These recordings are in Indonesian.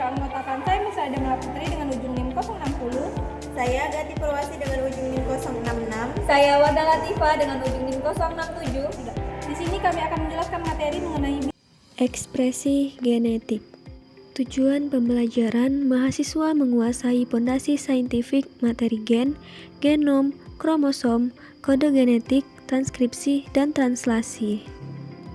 beranggotakan saya Misalnya Demla Putri dengan ujung NIM 060. Saya Gati Purwasi dengan ujung NIM 066. Saya Wada Latifa dengan ujung NIM 067. Di sini kami akan menjelaskan materi mengenai ekspresi genetik. Tujuan pembelajaran, mahasiswa menguasai pondasi saintifik materi gen, genom, kromosom, kode genetik, transkripsi, dan translasi.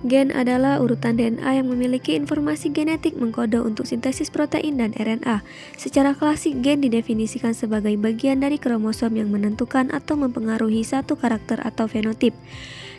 Gen adalah urutan DNA yang memiliki informasi genetik mengkode untuk sintesis protein dan RNA. Secara klasik, gen didefinisikan sebagai bagian dari kromosom yang menentukan atau mempengaruhi satu karakter atau fenotip,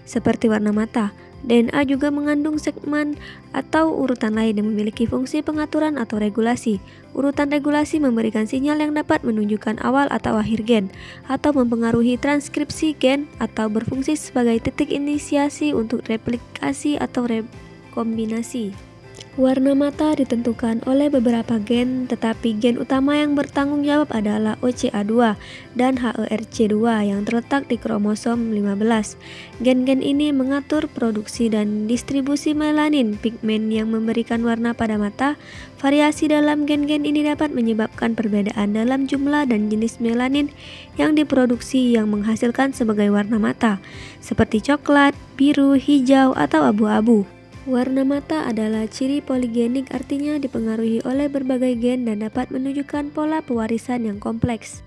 seperti warna mata. DNA juga mengandung segmen atau urutan lain yang memiliki fungsi pengaturan atau regulasi. Urutan regulasi memberikan sinyal yang dapat menunjukkan awal atau akhir gen, atau mempengaruhi transkripsi gen, atau berfungsi sebagai titik inisiasi untuk replikasi atau rekombinasi. Warna mata ditentukan oleh beberapa gen, tetapi gen utama yang bertanggung jawab adalah OCA2 dan HERC2 yang terletak di kromosom 15. Gen-gen ini mengatur produksi dan distribusi melanin, pigmen yang memberikan warna pada mata. Variasi dalam gen-gen ini dapat menyebabkan perbedaan dalam jumlah dan jenis melanin yang diproduksi yang menghasilkan sebagai warna mata, seperti coklat, biru, hijau, atau abu-abu. Warna mata adalah ciri poligenik, artinya dipengaruhi oleh berbagai gen dan dapat menunjukkan pola pewarisan yang kompleks.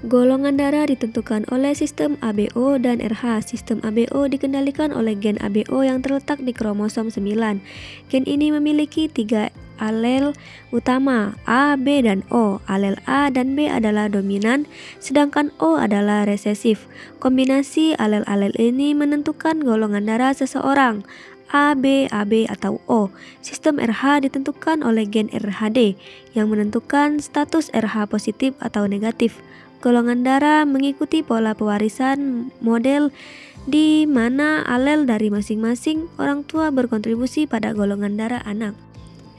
Golongan darah ditentukan oleh sistem ABO dan RH. Sistem ABO dikendalikan oleh gen ABO yang terletak di kromosom 9. Gen ini memiliki 3 alel utama, A, B, dan O. Alel A dan B adalah dominan, sedangkan O adalah resesif. Kombinasi alel-alel ini menentukan golongan darah seseorang, A, B, AB, atau O. Sistem RH ditentukan oleh gen RHD yang menentukan status RH positif atau negatif. Golongan darah mengikuti pola pewarisan model di mana alel dari masing-masing orang tua berkontribusi pada golongan darah anak.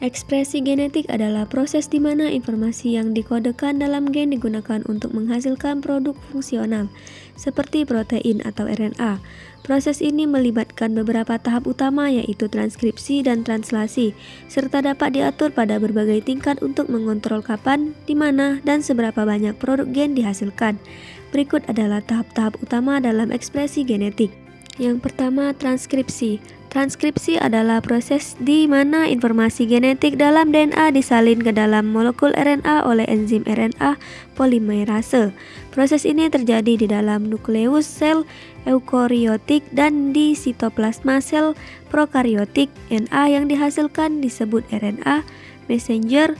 Ekspresi genetik adalah proses di mana informasi yang dikodekan dalam gen digunakan untuk menghasilkan produk fungsional, seperti protein atau RNA. Proses ini melibatkan beberapa tahap utama, yaitu transkripsi dan translasi, serta dapat diatur pada berbagai tingkat untuk mengontrol kapan, di mana, dan seberapa banyak produk gen dihasilkan. Berikut adalah tahap-tahap utama dalam ekspresi genetik. Yang pertama, transkripsi. Transkripsi adalah proses di mana informasi genetik dalam DNA disalin ke dalam molekul RNA oleh enzim RNA polimerase. Proses ini terjadi di dalam nukleus sel eukariotik dan di sitoplasma sel prokariotik. Na yang dihasilkan disebut RNA messenger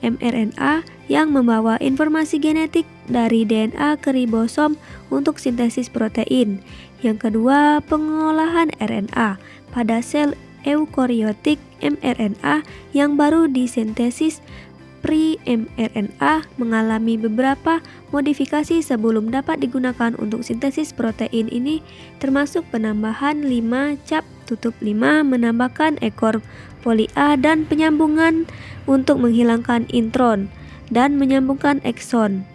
mRNA yang membawa informasi genetik dari DNA ke ribosom untuk sintesis protein. Yang kedua, pengolahan RNA. Pada sel eukariotik, mRNA yang baru disintesis pre-mRNA mengalami beberapa modifikasi sebelum dapat digunakan untuk sintesis protein ini, termasuk penambahan 5 cap tutup 5, menambahkan ekor poli A, dan penyambungan untuk menghilangkan intron dan menyambungkan ekson.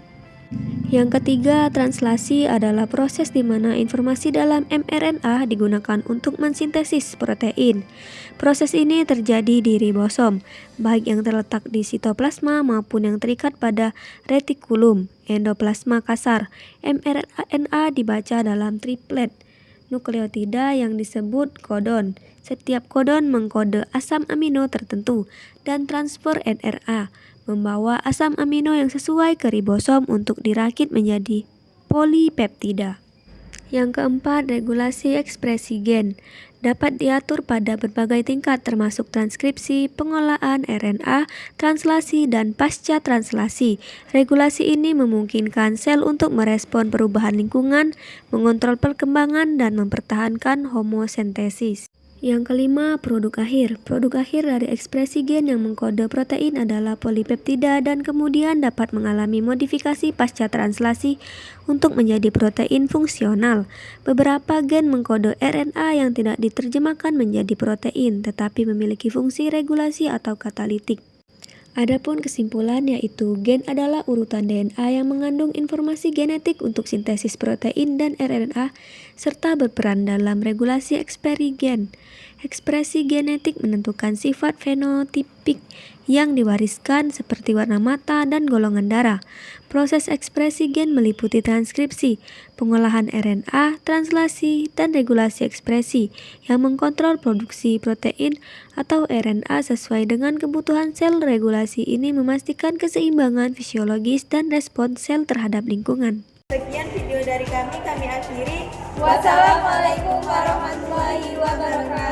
Yang ketiga, translasi adalah proses di mana informasi dalam mRNA digunakan untuk mensintesis protein. Proses ini terjadi di ribosom, baik yang terletak di sitoplasma maupun yang terikat pada retikulum endoplasma kasar. mRNA dibaca dalam triplet nukleotida yang disebut kodon. Setiap kodon mengkode asam amino tertentu, dan transfer NRA membawa asam amino yang sesuai ke ribosom untuk dirakit menjadi polipeptida. Yang keempat, regulasi ekspresi gen dapat diatur pada berbagai tingkat, termasuk transkripsi, pengolahan RNA, translasi, dan pasca translasi. Regulasi ini memungkinkan sel untuk merespon perubahan lingkungan, mengontrol perkembangan, dan mempertahankan homosentesis. Yang kelima, produk akhir. Produk akhir dari ekspresi gen yang mengkode protein adalah polipeptida dan kemudian dapat mengalami modifikasi pasca translasi untuk menjadi protein fungsional. Beberapa gen mengkode RNA yang tidak diterjemahkan menjadi protein, tetapi memiliki fungsi regulasi atau katalitik. Adapun kesimpulan, yaitu gen adalah urutan DNA yang mengandung informasi genetik untuk sintesis protein dan RNA, serta berperan dalam regulasi ekspresi gen. Ekspresi genetik menentukan sifat fenotipik yang diwariskan seperti warna mata dan golongan darah. Proses ekspresi gen meliputi transkripsi, pengolahan RNA, translasi, dan regulasi ekspresi yang mengkontrol produksi protein atau RNA sesuai dengan kebutuhan sel. Regulasi ini memastikan keseimbangan fisiologis dan respons sel terhadap lingkungan. Sekian video dari kami akhiri. Wassalamualaikum warahmatullahi wabarakatuh.